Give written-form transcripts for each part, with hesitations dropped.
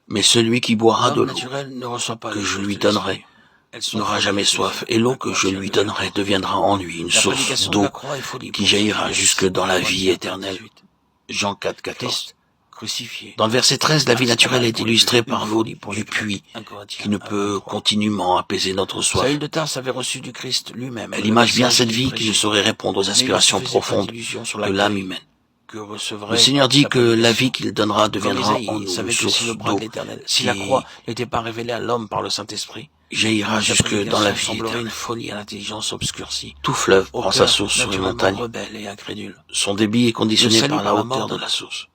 Mais celui qui boira de L'homme l'eau naturel ne reçoit pas que les je choses lui de donnerai l'esprit. Elles sont n'aura folles jamais et soif, philosophiques et l'eau et que je lui appartiennent de la donnerai croix. deviendra en lui une La source prédication de d'eau la croix est folie qui pour ceux qui jaillira périssent. jusque dans la Romains vie 4, éternelle. 18. Jean 4, 14. Christ crucifié. Dans le verset 13, la Un vie naturelle scandale est pour les illustrée juifs, par une l'eau folie pour les du puits Grecs. 1 Corinthiens qui ne 1, peut 23. continuellement apaiser notre soif. Saül de Tarse avait reçu du Christ lui-même Elle le image bien message cette qu'il vie qui ne prêchait, saurait répondre aux mais il ne se aspirations faisait pas profondes d'illusions sur de l'âme l'accueil humaine. que Le recevrait Seigneur dit sa que la prédication. vie qu'il donnera Comme deviendra Isaïe, en il nous une savait que si le source bras de d'eau l'Éternel, si la croix n'était pas révélée à l'homme par le Saint-Esprit, jaillira sa jusque dans la prédication vie semblerait une éternelle. folie à l'intelligence obscurcie, Tout fleuve au prend sa cœur source sur une naturellement montagne. rebelle et incrédule. Son débit est Le conditionné salut par la par la mort hauteur de de la source,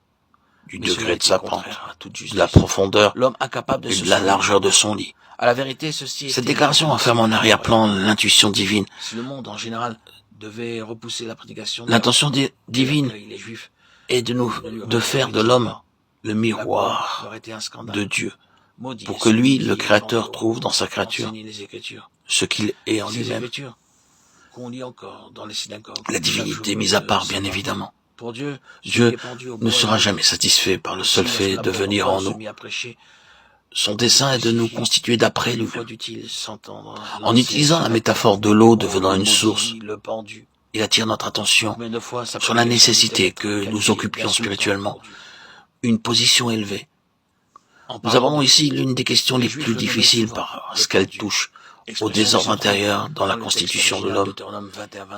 du mais cela degré de était sa pente, contraire à toute de la justice. profondeur L'homme incapable de et se de la sauver. largeur de son lit. À la vérité, ceci Cette était déclaration enferme en arrière-plan l'intuition divine, si le monde en général devait repousser la prédication de l'intention divine les Juifs est de faire de l'homme le miroir aurait été un scandale. de Dieu, Maudit pour est que celui lui, qui le est Créateur, en trouve dans sa haut, créature enseigne les Écritures. ce qu'il est en Ces lui-même. Écritures qu'on lit encore dans les synagogues. La divinité mise à part, bien évidemment. Pour Dieu, Dieu ne sera jamais satisfait par le seul fait de venir en nous. Son dessein est de nous constituer d'après lui. En utilisant la métaphore de l'eau devenant une source, il attire notre attention sur la nécessité que nous occupions spirituellement une position élevée. Nous abordons ici l'une des questions les plus difficiles parce qu'elle touche au désordre intérieur dans la constitution de l'homme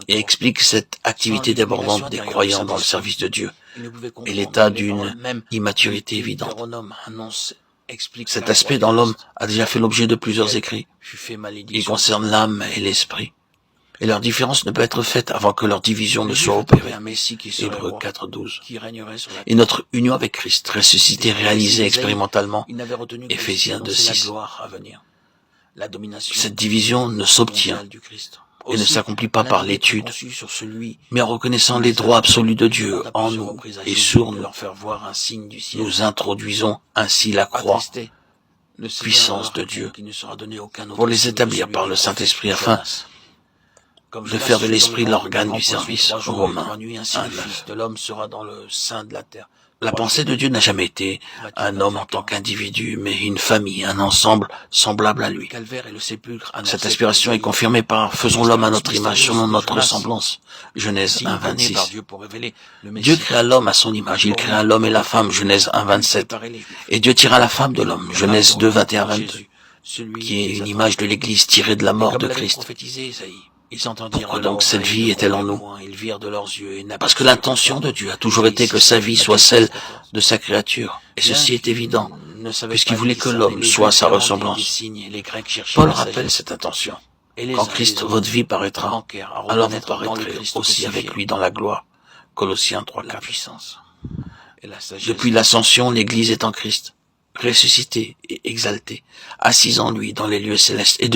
et explique cette activité débordante des croyants dans le service de Dieu et l'état d'une immaturité évidente. Cet aspect dans l'homme a déjà fait l'objet de plusieurs écrits. Il concerne l'âme et l'esprit. Et leur différence ne peut être faite avant que leur division ne soit opérée. Hébreux 4.12. Et notre union avec Christ, ressuscité, réalisée expérimentalement. Éphésiens 2.6. Cette division ne s'obtient et ne s'accomplit pas par l'étude, mais en reconnaissant les droits absolus de Dieu en nous et sur nous. Nous introduisons ainsi la croix, puissance de Dieu, pour les établir par le Saint-Esprit afin de faire de l'esprit l'organe du service. Romains 1.9. La pensée de Dieu n'a jamais été un homme en tant qu'individu, mais une famille, un ensemble semblable à lui. Cette aspiration est confirmée par « Faisons l'homme à notre image, selon notre ressemblance » Genèse 1.26. Dieu créa l'homme à son image, il créa l'homme et la femme, Genèse 1.27. Et Dieu tira la femme de l'homme, Genèse 2.21-22, qui est une image de l'Église tirée de la mort de Christ. Pourquoi donc cette vie est-elle en nous? Parce que l'intention de Dieu a toujours été que sa vie soit celle de sa créature. Et ceci est évident, puisqu'il voulait que l'homme soit à sa ressemblance. Paul rappelle cette intention. Quand Christ, votre vie, paraîtra, alors vous paraîtrez aussi avec lui dans la gloire. Colossiens 3.4. Depuis l'ascension, l'Église est en Christ, ressuscitée et exaltée, assise en lui dans les lieux célestes. Et